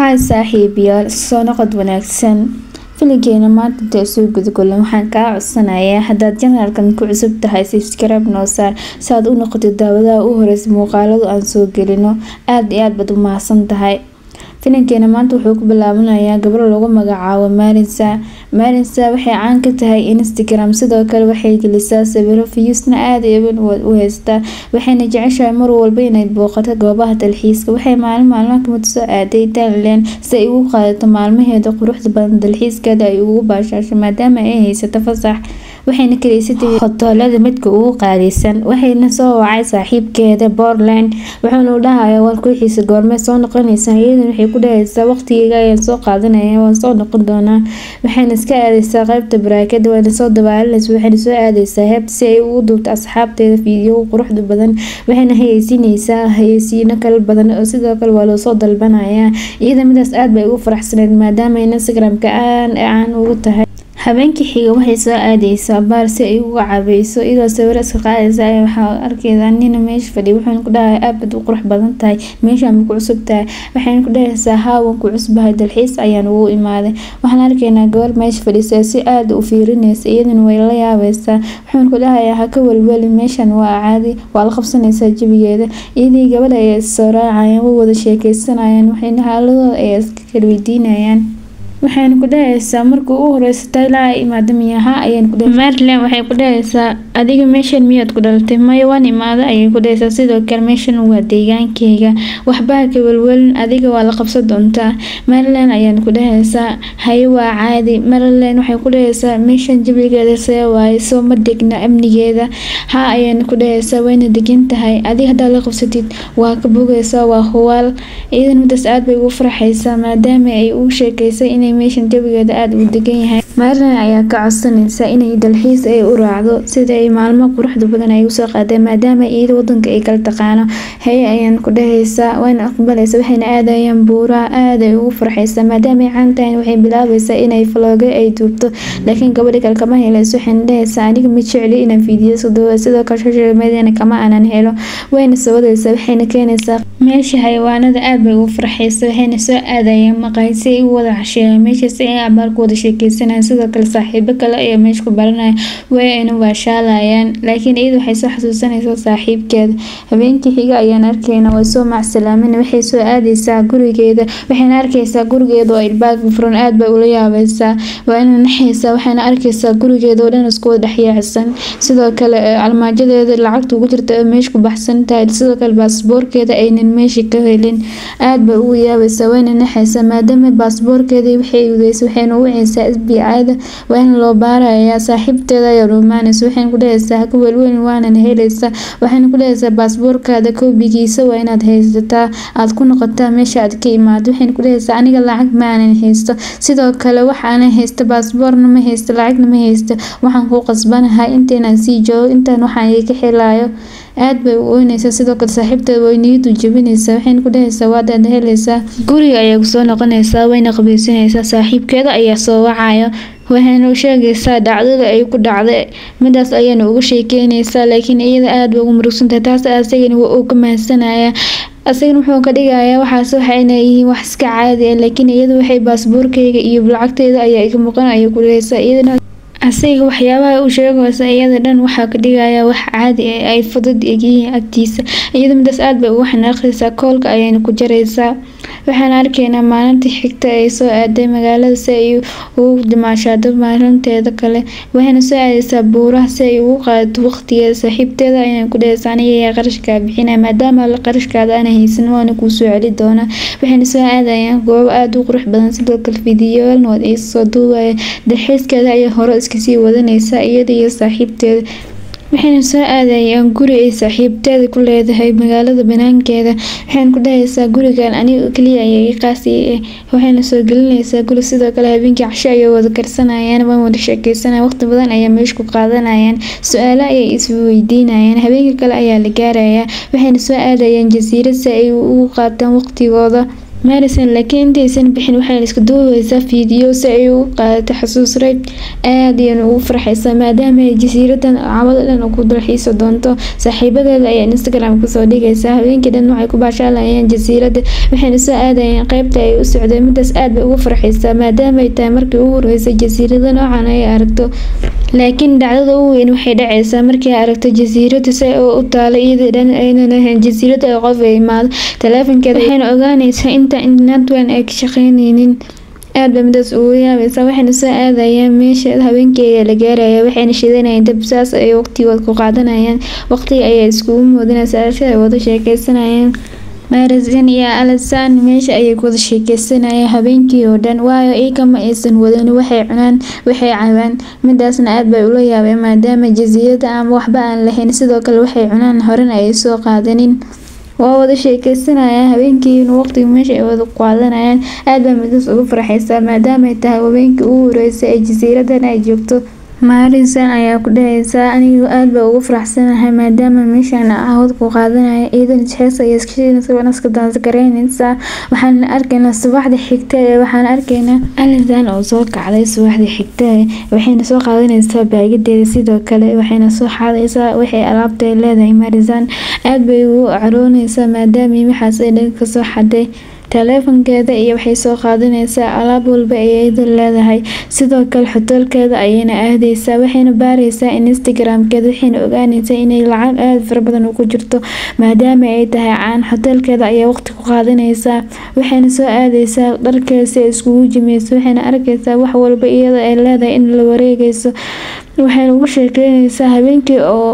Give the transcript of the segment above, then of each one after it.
Hi saaxiibayaal, soo noqod wanaagsan. Filimkeena maanta inta soo gudagolo waxaan kaa codsanayaa haddaad channelkan ku cusub tahay subscribe noo saar si aad u noqotid daawadaha u horeysa muuqaalada aan soo gelino. Aad iyo aad baad u mahadsan tahay. Filimkeena maanta wuxuu ku bilaabanayaa gabar lagu magacaabo Marinsa waxay caan ka tahay Instagram sidoo kale waxay gelisaa sawiro views-na aad u heystaa waxayna jeceshahay mar walba inay booqato goobaha dalxiiska. Waxay maalmaha kamid soo aaday Thailand si ay ugu qaadato maalmaheeda quruxda badan dalxiiskeeda ay ugu baashaasho maadaama ay haysato fasax. Waxayna kaleysatay hoteelada midka ugu qaalisan. Waxayna soo wacay saaxiibkeeda Portland wuxuuna u dhahayaa war ku xiisa goorma soo noqonaysaa. Iyaduna waxay ku dhahaysaa waqtigeyga ayaan soo qaadanayaa waan soo noqon doonaa. Waxayna iska aadaysaa qaybta baraakada wayna soo dabaalanaysaa waxayna soo aadaysaa heebta si ay ugu duubto asxaabteeda fiidiyoo quruxda badan. Waxayna hayeysiinaysaa hayeysiino kala badan oo sidoo kale waa loo soo dalbanayaa. Iyada midaas aad bay ugu faraxsaneyd maadaama Instagram-ka aan ugu tahay. Habeenkii xiga waxay soo aadaysaa baar si ay ugu caaweyso iyadoo sawiro iska qaadaysa waxaa arkaysaa nin meesha fadhiyo wuxuuna ku dhahay aad u qurux badan tahay meesha ma ku cusub tahay. Waxayna ku dhahaysaa haawan ku cusbahay dalxiis ayaan ugu imaaday. Waxaan arkaynaa gabar meesha fadhisa si aad u fiirinaysa iyaduna way la yaabaysaa. Wuxuuna ku dhahayaa ha ka walwalin meeshan waa caadi waa la qabsanaysaa jawigeeda. Iyadii gabadha ay soo raacayaan way wada sheekaysanayaan waxayna xaaladooda ay iska kala weydiinayaan. Waxayna ku dhahaysaa markii ugu horeysa Thailand ay imaado miyaha ayaan ku dhahay Maryland waxay ku dhahaysaa adiga meeshan miyaad ku dhalatay maya waan imaado ayay ku dhahaysaa sidoo kale meeshan waa deegaankeyga waxba ka walwalin adiga waa la qabsan doontaa. Maryland ayaan ku dhahaysaa hay waa caadi. Maryland waxay ku dhahaysaa meeshan jawigeeda see waaye soo ma degna amnigeeda ha ayaan ku dhahaysaa wayna degan tahay adiga hadda la qabsatid waa ka bogaysaa waa huwaal. Iyaduna midaas aad bay ugu farxaysaa maadaama ay u sheekaysay inay meeshan jawigeeda aad u degan yahay. Maryland ayaa ka codsanaysa inay dalxiis ay u raacdo sida ay maalmo quruxda badan ay u soo qaadeen maadaama iyada wadanka ay kala taqaano. Hay ayaan ku dhahaysaa wayna aqbalaysaa waxayna aadayaan buuraha aad ay ugu farxaysaa maadaama ay caan tahay waxay bilaabaysaa inay vlog ay duubto laakiin gabadha kale kama helayso. Waxayna dhahaysaa aniga ma jecli inaan fiidiyo soo duubo sidoo kale social media kama aanan helo. Wayna soo wadaysaa waxayna keenaysaa meesha xayawaanada aad bay ugu farxaysaa. Waxayna soo aadayaan maqaayad si ay u wada casheeyaan meeshaas ay abaal ku wada sheekaysanayaan sidoo kale saaxiibo kale ayaa meesha ku baranaya wayna waashaalayaan laakiin iyada waxay soo xasuusanaysaa saaxiibkeeda. Habeenkii xiga ayaan arkaynaa way soo macsalaamin waxay soo aadaysaa gurigeeda waxayna arkaysaa gurigeeda oo ilbaabka furan aad bay ula yaabaysaa wayna naxaysaa waxayna arkaysaa gurigeeda oo dhan isku wada dhaxyaacsan sidoo kale almaajadeeda lacagta ugu jirta ee meesha ku baxsan tahay sidoo kale baasaboorkeeda aynan meesha ka helin. Aad bay ugu yaabaysaa wayna naxaysaa maadaama baasaboorkeeda waxay waxayna u wacaysaa FBI-da wayna loo baarayaa saaxiibteeda ayaa rumaanaysa. Waxayna ku dhahaysaa ha ka walwalin waana helaysaa. Waxayna ku dhahaysaa baasaboorkaada koobigiisa waa inaad haysataa aad ku noqotaa meesha aad ka imaado. Waxayna ku dhahaysaa aniga lacag ma aanan haysto sidoo kale waxaan haysto baasaboorna ma haysto lacagna ma haysto waxaan ku qasbanahay intaan sii joogo intaan waxaan ka helayo. Aad bay u oynaysaa sidoo kale saaxiibteeda way niyad u jabinaysaa waxayna ku dhahaysaa waad helaysaa. Guriga ayaa ku soo noqonaysaa wayna qabaysanaysaa saaxiibkeeda ayaa soo wacayo waxayna u sheegaysaa dhacdada ay ku dhacday midaas ayayna uga sheekeynaysaa laakiin iyada aad bay ugu murugsantahay taas asagana waa uu ka mahadsanaya. asagana wuxuu ka dhigayaa waxaas waxayna yihiin wax iska caadi ah laakiin iyada waxay baasaboorkeyga iyo lacagteeda ayaa iga maqan ayay ku dhahaysaa. iyadana asaga waxyaabaha uu sheegaysa iyada dhan waxaa ka dhigayaa wax caadi ah ay fudud yihiin agtiisa. iyada midaas aad bay ugu xanaaqaysaa koolka ayayna ku jaraysaa. waxaan arkaynaa maalintii xigta ay soo aaday magaalada si ay ugu dimaashaado maalinteeda kale. waxayna soo aadaysaa buuraha si ay ugu qaadato waqtigeeda. saaxiibteeda ayayna ku dhahaysaa aniga ayaa qarashkaa bixinaya maadaama qarashkaada aan haysan waana kuu soo celi doonaa. waxayna soo aadayaan goobo aad u qurux badan sidoo kale fiidiyoolna waa ay soo duubayaan. dalxiiskeeda ayaa hore iska sii wadanaysaa iyada iyo saaxiibteeda. waxayna soo aadayaan guri ay saaxiibteeda ku leedahay magaalada banaankeeda. waxayna ku dhahaysaa gurigan aniga kaliya ayaa qaasi waxayna soo gelinaysaa guri sidoo kale habeenkii casho ayay wada karsanayaan waan wada sheekaysanayaan waqti badan ayaa meesha ku qaadanayaan su'aalo ayay is weydiinayaan. habeenkii kale ayaa la gaarayaa waxayna soo aadayaan jasiirad si ay ugu qaataan waqtigooda. Marison laakiin intaysan bixin waxay iska duubaysaa fiidiyoo si ay u qaadato xasuus reeb aad iyo ugu farxaysa maadaama ay jasiiradan cawada dhan ugu dalxiiso doonto saaxiibadeeda ayaa Instagram ku soo dhigaysa habeenkii dhan waxay ku baashaalayeen jasiirada waxayna soo aadayeen qaybta ay u socdeen midaas aad bay ugu farxaysaa maadaama ay tahay markii ugu horeysay jasiirada noocan ay aragto laakiin dhacdada ugu weyn waxay dhacaysaa markii ay aragto jasiirada si ay u taalo iyada dhan ayna lahayn jasiirada ay qof ay imaado taleefankeeda waxayna ogaanaysaa internet wan ay ka shaqeynaynin aad ba midaas ugu yaabaysa waxayna soo aadayaan meesha habeenkii la gaaraya waxayna shidanayaan dab saas ay waqtigooda ku qaadanayaan waqtiga ay iskugu moodinaysaa si ay wada sheekaysanayaan Marison iyo Alexan meesha ay ku wada sheekaysanayaan habeenkii oo dhan waayo ay kama aysan wadan waxay cunaan waxay cabaan midaasna aad bay ula yaabeen maadaama jasiirada aan waxba aan lahayn sidoo kale waxay cunaan horena ay soo qaadanin waa wada sheekaysanayaan habeenkii waqtiga meesha ay wada qaadanayaan aad bay midaas ugu farxaysaa maadaama ay tahay habeenkii ugu horeysay ay jasiiradan ay joogto Marison ayaa ku dhahaysa anigu aad baan ugu faraxsanahay maadaama meeshan aad ku qaadanaya iidan hees ay iska daanskareynaysa waxaan arkaynaa subaxda xigta waxaan arkaynaa Alexan oo soo kacday subaxda xigta waxayna soo qaadanaysaa baagideeda sidoo kale waxayna soo xaadaysaa waxay alaabta leedahay Marison aad bay ugu caroonaysaa maadaama waxaas ay dhan ka soo xaday taleefankeeda iyo waxay soo qaadanaysaa alaab walba ay leedahay sidoo kale hotelkeeda ayayna aadaysaa waxayna baaraysaa Instagram-keeda waxayna ogaanaysaa inay lacag aad fara badan ku jirto maadaama ay tahay caan hotelkeeda ayaa waqti ku qaadanaysaa waxayna soo aadaysaa dharkeeda si ay iskugu jimeyso waxayna arkaysaa wax walba iyada ay leedahay in la wareegayso waxayna ugu sheekeynaysaa habeenkii oo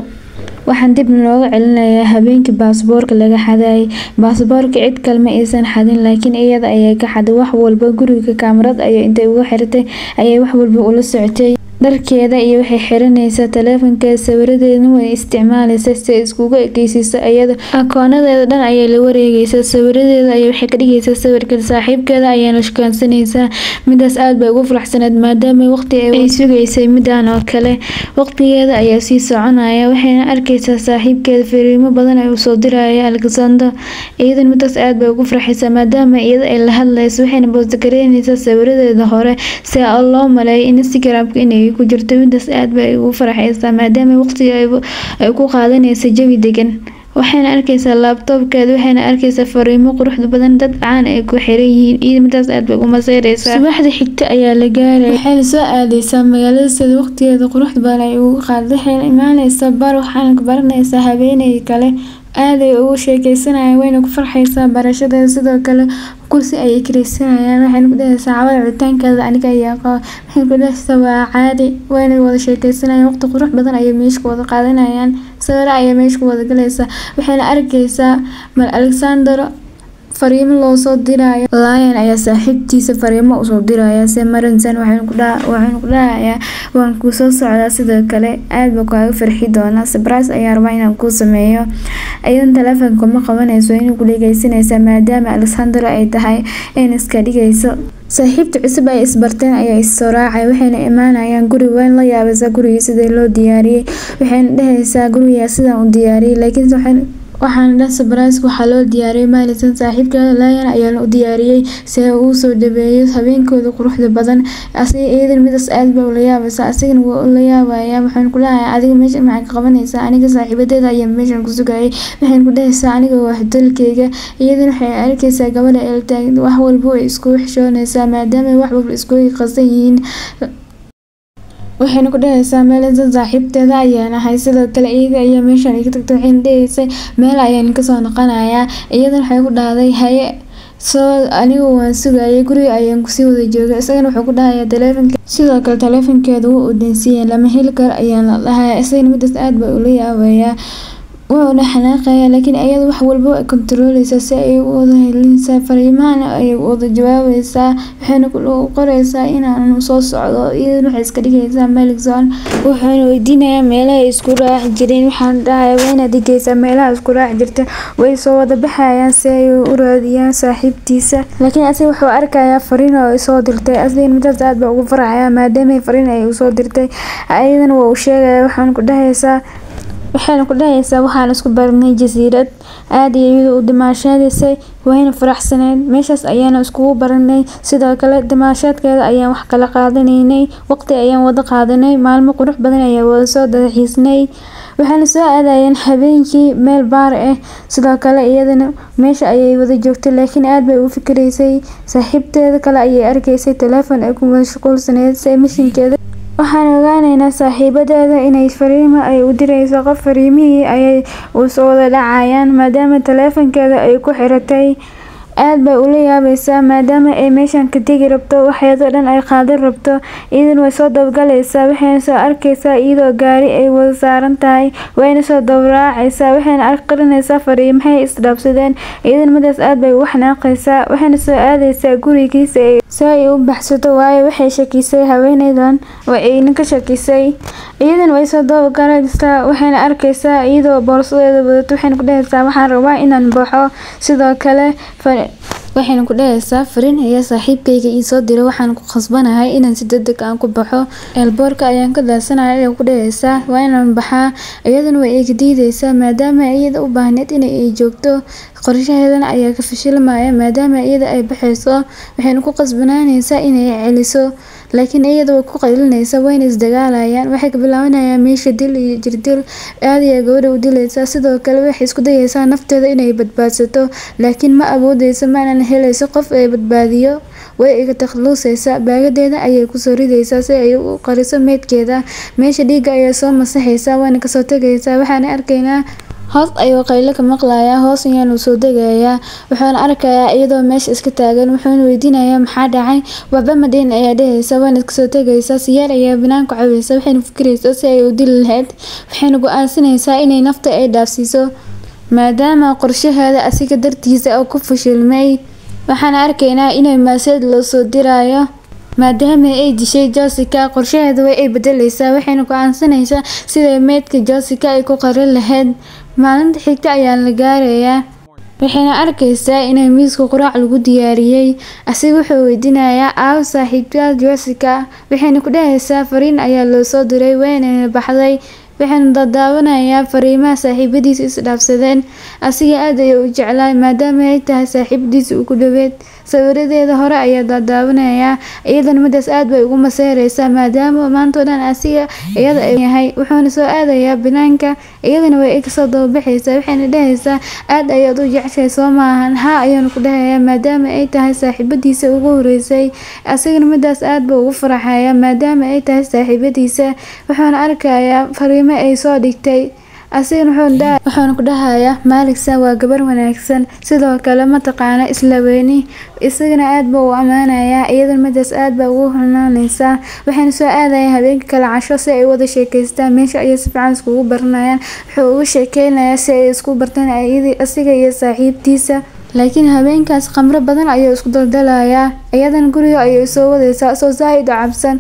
waxaan dib looga celinayaa habeenkii baasaboorka laga xaday baasaboorka cid kale ma aysan xadin laakiin iyada ayay ka xaday wax walba guriga kaamirad ayay intay ugu xirtay ayay wax walba ula socotay dharkeeda iyo waxay xiranaysaa taleefankeeda sawiradeedana way isticmaalaysaa si ay iskugu ekaysiiso iyada akoonadeeda dhan ayay la wareegaysaa sawiradeeda ayay waxay ka dhigaysaa sawirka saaxiibkeeda ayayna shukaansanaysaa midaas aad bay ugu faraxsaneed maadaama waqti ay sugaysay midaan oo kale waqtigeeda ayaa sii soconaya waxayna arkaysaa saaxiibkeeda fariimo badan ay u soo diraya Alexander iidan midaas aad bay ugu farxaysaa maadaama iyada ay la hadlayso waxayna boost gareynaysaa sawiradeeda hore si loo maleeyo Instagram-ka inay ku jirto midaas aad bay ugu farxaysaa maadaama waqtiga ay ku qaadanayso jawi degan waxayna arkaysaa laptopkeeda waxayna arkaysaa fariimo qurux badan dad caan ay ku xiran yihiin iyo midaas aad bay ugu maseeraysaa subaxda xigta ayaa la gaaray waxayna soo aadaysaa magaalada sida waqtigeeda qurux badan ay ugu qaaday waxayna imaanaysaa bar waxaana ku baranaysaa habeenay kale aad ay ugu sheekaysanayaan wayna ku farxaysaa barashadeeda sidoo kale kursi ay kireysanayaan waxayna ku dhahaysaa cawada cutaankeeda aniga ayaa qaba waxayna ku dhahaysaa waa caadi wayna wada sheekaysanayaan waqti qurux badan ayay meesha wada qaadanayaan sawir ayay meesha wada galaysaa waxayna arkaysaa mal Alexander fariimo loo soo dirayo Lion ayaa saaxiibtiisa fariimo u soo diraya si Marison waxaan ku dhahayaa waan ku soo socdaa sidoo kale aad baa kaaga farxi doona surprise ayaa rabaa inaan ku sameeyo ayaan taleefanka ma qabanayso inuu ku dhageysanaysaa maadaama Alexander ay tahay in iska dhigayso saaxiibta cusub ay isbarteen ayaa is soo raacay waxayna imaanayaan guri weyn la yaabaysa guriga sida loo diyaariyay waxayna dhahaysaa guriga sidaan u diyaariyay laakiin waxaan dhan surprise waxa loo diyaariyay Marison saaxiibkeeda Lion ayaa u diyaariyay si uu soo dhabeeyo habeenkooda quruxda badan iidan midaas aad bay ula yaabaysaa asigana waa ula yaabaya waxaan ku leeyahay adiga meesha maxay ka qabanaysaa aniga saaxiibadeeda ayaa meeshan ku sugayay waxaan ku dhahaysaa aniga waa hotelkeyga iyadan waxay arkaysaa gabadha ay taagay wax walba ay isku xishoonaysaa maadaama wax walba isku qasan yihiin waxayna ku dhahaysaa Marison saaxiibteeda ayaan ahay sidoo kale iyada ayaa meeshan iga tagtay waxayna dhahaysay meel ayaan ka soo noqonayaa iyadan waxay ku dhahday haye soo anigu waan sugayay guriga ayaan ku sii wada joogay isagana wuxuu ku dhahayaa taleefanka sidoo kale taleefankeeda wuu dansiiyay lama heli karo ayaan la dhahayaa isagana midaas aad bay ula yaabayaa wuxuuna xanaaqayaa laakiin iyada wax walba ay controleysaa si ay u wada helinaysaa fariimahana ay wada jawaabaysaa waxayna ku qoraysaa inaan soo socdo iyadana waxay iska dhigaysaa Marison waxayna weydiinayaa meelaha ay isku raaci jireen waxaan dhahayaa wayna digaysaa meelaha isku raaci jirta way soo wada baxayaan si ay u raadiyaan saaxiibtiisa laakiin asiga wuxuu arkayaa fariin oo ay soo dirtay asiga midaas aad baa ugu farxaya maadaama fariin ay u soo dirtay iyadana waa u sheegaya waxaan ku dhahaysaa waxayna ku dhahaysaa waxaan isku baranay jasiirad aad iyo iyada u damaashaadaysay wayna faraxsaneed meeshaas ayaana iskugu baranay sidoo kale damaashaadkeeda ayaan wax kala qaadanaynay waqti ayaan wada qaadanay maalmo qurux badan ayaa wada soo dadaxiisnay waxaana soo aadayeen habeenkii meel baar ah sidoo kale iyadana meesha ayay wada joogtay laakiin aad bay u fikiraysay saaxiibteeda kale ayay arkaysay telefoon ay ku mashquulsaneyd si mishinkeeda waxaan ogaanaynaa saaxiibadeeda inay fariimo ay u dirayso qof fariimihii ayay u soo wada dhacayaan maadaama teleefankeeda ay ku xiratay aad bay ula yaabaysaa maadaama ay meeshan ka tegi rabto waxeeda dhan ay qaadan rabto iidan way soo dabgalaysaa waxayna soo arkaysaa iyadoo gaari ay wada saaran tahay wayna soo dawraacaysaa waxayna qarinaysaa fariimahay isdhaafsadeen iidan midaas aad bay u xanaaqaysaa waxayna soo aadaysaa gurigiisa si ay u baxsato waayo waxay shakisay haweeneydan oo ayna ka shakisay iidan way soo dabgalaysaa waxayna arkaysaa iyadoo boorsadeeda wadato waxayna ku dhahaysaa waxaan rabaa inaan baxo sidoo kale waxayna ku dhahaysaa fariin ayaa saaxiibkayga ii soo diray waxaan ku khasbanahay inaan si degdeg aan ku baxo eelboorka ayaan ka daadsanahay ayay ku dhahaysaa waa inaan baxaa iyadana way iga diidaysaa maadaama iyada u baahneed inay ay joogto qorshaheedana ayaa ka fashilmaya maadaama iyada ay baxayso waxayna ku qasbanaanaysaa inay celiso laakiin iyada way ku qaylinaysaa wayna isdagaalayaan waxay ka bilaabanayaan meesha dil iyo jirdil aad iyo gabadha u dilaysaa sidoo kale waxay isku dayaysaa nafteeda inay badbaadsato laakiin ma awoodayso maanan helayso qof ay badbaadiyo way iga takhalusaysaa baagadeeda ayay kusoo ridaysaa si ay u qariso meydkeeda meesha dhiigga ayaa soo masaxaysaa waana kasoo tegaysaa waxaana arkaynaa hoos ayuu qaylo ka maqlayaa hoos ayaanu soo degayaa wuxuuna arkayaa iyadoo meesha iska taagan wuxuuna weydiinayaa maxaa dhacay waxba madhin ayaa dhehaysa waana iska soo tegaysaa siyaar ayaa banaanka cawaysa waxayna fikiraysaa si ay u dili lahayd waxayna go-aansanaysaa inay nafta ay dhaafsiiso maadaama qorshaheeda asiga dartiisa oo ku fashilmay waxaana arkaynaa inay maaseed loo soo dirayo maadaama ay dishay Jessica qorshaheeda way ay bedelaysaa waxayna go-aansanaysaa sida meedka Jessica ay ku qarin lahayd maalinta xigta ayaa la gaarayaa waxayna arkaysaa inay miiska quraac lagu diyaariyay asiga wuxuu weydiinayaa aaw saaxiibta Jessica waxayna ku dhahaysaa fariin ayaa loo soo diray wayna baxday waxayna daawanayaa fariimaha saaxiibadiisa isdhaafsadeen asiga aad ayuu u jeclaa maadaama ay tahay saaxiibadiisa ugu dhaweyd sawiradeeda hore ayaa daawanayaa iyadana midaas aad bay ugu maseeraysaa maadaama maanta dhan asiga iyada ay yahay wuxuuna soo aadayaa banaanka iyadana way ka soo dababaxaysaa waxayna dhahaysaa aad ayaad u jeceshahay soo maahan ha ayaanu ku dhahayaa maadaama ay tahay saaxiibadiisa ugu horeysay asigana midaas aad buu ugu faraxayaa maadaama ay tahay saaxiibadiisa wuxuuna arkayaa fariimo ay soo dhigtay asigana wuxuuna ku dhahayaa maaligsa waa gabar wanaagsan sidoo kale ma taqaana isla weyni isagana aad buu u amaanayaa iyadana midaas aad baa ugu xunaanaysaa waxayna soo aadayaan habeenka kala casho si ay wada sheekaystaan meesha ayay si fiican iskugu baranayaan wuxuu uga sheekeynayaa si ay isku bartaan asiga iyo saaxiibtiisa laakiin habeenkaas khamro badan ayuu isku daldalayaa iyadana guriga ayay soo wadaysaa soo zaid u cabsan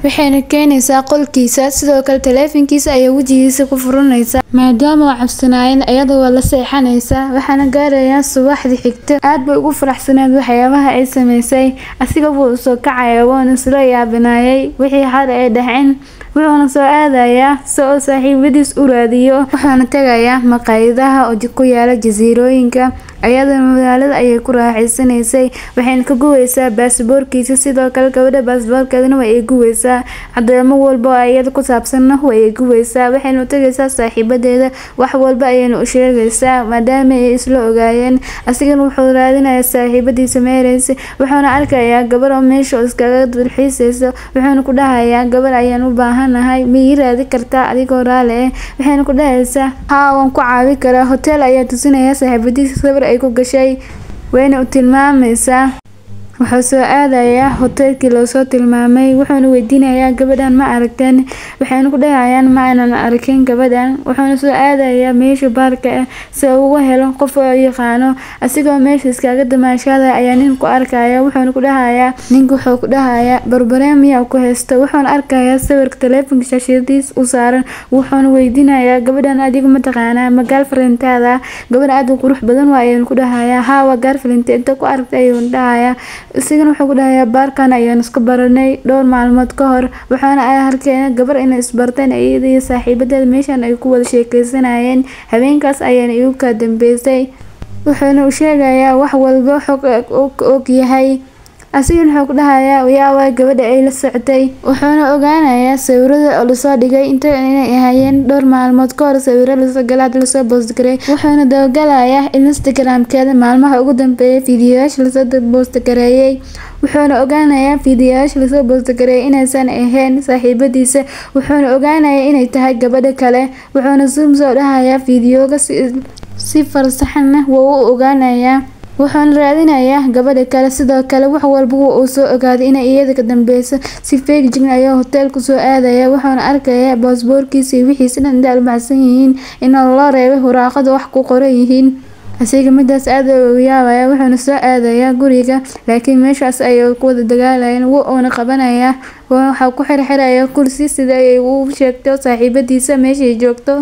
waxayna keenaysaa qolkiisa sidoo kale teleefankiisa ayay wajigiisa ku furanaysaa maadaama uu cabsanaayeen iyadoo waa la seexanaysaa waxaana gaarayaa subaxdii xigta aad bay ugu faraxsaneed waxyaabaha ay samaysay asiga wuu soo kacaya waana isla yaabinayay wixii had ay dhaceen wuxuuna soo aadayaa si uu saaxiibadiis u raadiyo wuxuuna tagayaa maqaayadaha oo ku yaala jasiirooyinka ayadana magaalada ayay ku raaxaysanaysay waxayna ka guwaysaa baasaboorkiisa sidoo kale gabadha baasaboorkeedana way ay guwaysaa cadeemo walba oo iyada ku saabsanna way ay guwaysaa waxayna u tagaysaa saaxiibadeeda wax walba ayayna u sheegaysaa maadaama ay isla ogaayeen asigana wuxuu raadinayaa saaxiibadiisa meeraysa wuxuuna arkayaa gabar oo meesha iskaga dalxiisaysa wuxuuna ku dhahayaa gabar ayaan u baahanahay ma ii raadi kartaa adigoo raali ah waxayna ku dhahaysaa haa waan ku caawi karaa hotel ayaa tusinaya saaxiibadiisa sawir ay ku gashay wayna u tilmaamaysaa wuxuu soo aadayaa hoteelkii loo soo tilmaamay wuxuuna weydiinayaa gabadhan ma aragteen waxayna ku dhahayaan ma aanan arkin gabadhan wuxuuna soo aadayaa meesha baarka ah si uu uga helo qof oo yaqaano asigoo meesha iskaga damaashada ayaa nin ku arkaya wuxuuna ku dhahayaa ninka wuxuu ku dhahayaa barbareemiya ku haysto wuxuuna arkayaa sawirka teleefanka shaashadiis u saaran wuxuuna weydiinayaa gabadhan adigu ma taqaanaa ma girlfriend-taada gabadh aad u qurux badan waa ayuu ku dhahayaa haa waa girlfriend inta ku aragtay ayuu dhahayaa isigana wuxuu ku dhahayaa baarkan ayaan isku baranay dhowr maalmood ka hor waxaana ay halkeena gabar inay isbarteen iyada iyo saaxiibadeeda meeshan ay ku wada sheekaysanayeen habeenkaas ayaan igu ka dambeysay wuxuuna u sheegayaa wax walba xog og yahay asigana wuxuu ku dhahayaa yaa waa gabadha ay la socotay wuxuuna ogaanayaa sawirada oo lasoo dhigay inay ahaayeen dhowr maalmood ka hor sawiro lasoo post gareeyay wuxuuna dabagalayaa Instagram-keeda maalmaha ugu dambeeyay fiidiyoyaasha lasoo post gareeyay wuxuuna ogaanayaa fiidiyoyaasha lasoo post gareeyay inaysan ahayn saaxiibadiisa wuxuuna ogaanayaa inay tahay gabadha kale wuxuuna soo dhahayaa fiidiyooga si farsaxan ah wuu ogaanayaa wuxuuna raadinayaa gabadha kale sidoo kale wax walba uu soo ogaaday inay iyada ka dambeyso si fake jigna ayaa hotel ku soo aadaya wuxuuna arkayaa baasaboorkiisa wixiisa dhan inay baxsan yihiin in loo reebay waraaqada wax ku qoran yihiin asiga midaas aad u yaabaya wuxuuna soo aadayaa guriga laakiin meeshaas ay ku wada dagaalayeen wuxuuna qabanayaa waxa ku xirxiraya kursi sida ay u sheegtay saaxiibadiisa meesha joogto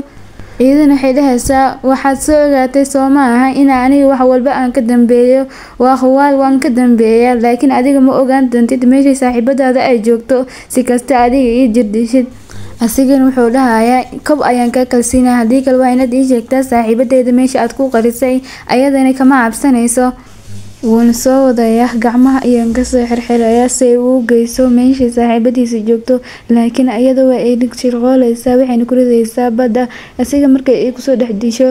iyadana waxay dhahaysaa waxaad soo ogaatay Soomaaliya in aniga wax walba aan ka dambeeyo waan ka dambeeyaa laakiin adiga ma ogaan doontid meesha saaxiibadaada ay joogto si kasta adiga ii jirdishid asigana wuxuu dhahayaa kob ayaan ka kalsiinaa hadii kale waa inaad ii sheegtaa saaxiibadeeda meesha aad ku qarisay ayadana kama cabsanayso wuuna soo wadayaa gacmaha ayaan ka soo xirxirayaa si ay u geyso meesha saaxiibadiisa joogto laakiin iyada waa ay shirqoolaysaa waxayna ku ridaysaa badda asiga markay ay kusoo dhex disho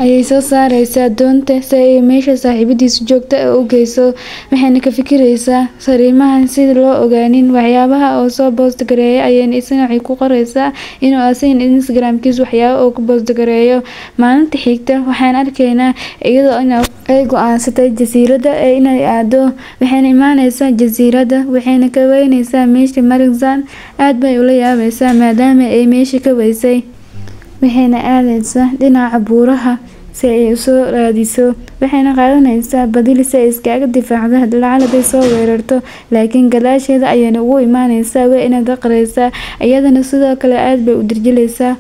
ayay soo saaraysaa doonta si ay meesha saaxiibadiisa joogto u geyso waxayna ka fikiraysaa sariimahan sida loo ogaanin waxyaabaha oo soo post gareeyay ayayna isna waxay ku qoraysaa inuu asin Instagram-kiisa waxyaabo oo ku post gareeyo maalinta xigta waxaan arkaynaa iyadoo ay go'aansatay jasiiradda inay aado waxayna imaanaysaa jasiiradda waxayna ka weynaysaa meesha Marigsan aad bay ula yaabaysaa maadaama ay meesha ka weysay waxayna aadaysaa dhinaca buuraha si ay u soo raadiso waxayna qaadanaysaa badil si ay iskaga difaacdo lacag ay soo weerarto laakiin gadaasheeda ayayna ugu imaanaysaa way inay daqraysaa iyadana sidoo kale aad bay u dirjilaysaa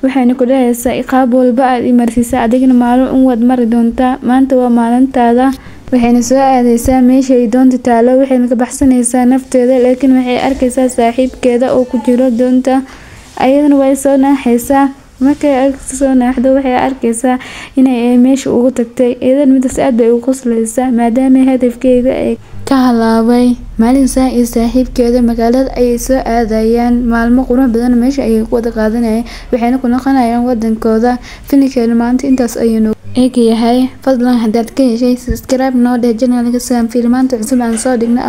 waxayna ku dhahaysaa iqaab walba aad imarsiisa adigna maalin u wad mari doontaa maanta waa maalintaada waxayna soo aadaysaa meesha ay doonta taalo waxayna ka baxsanaysaa nafteeda laakiin waxay arkaysaa saaxiibkeeda oo ku jiro doonta ayadana way soo naaxaysaa markay soo naaxdo waxay arkaysaa inay meesha ugu tagtay iyadana midaas aad bay u qoslaysaa maadaama hadafkeeda ay ka halaabay Marigsan iyo saaxiibkeeda magaalada ay soo aadayaan maalmo qurux badan meesha ay ku wada qaadanayaan waxayna ku noqonayaan wadankooda filimkeena maanta intaas ayuu eegyahay fadlan hadaad ka heshay subscribe noo dheh channelka Sam Filmaanta cusub aan soo dhigna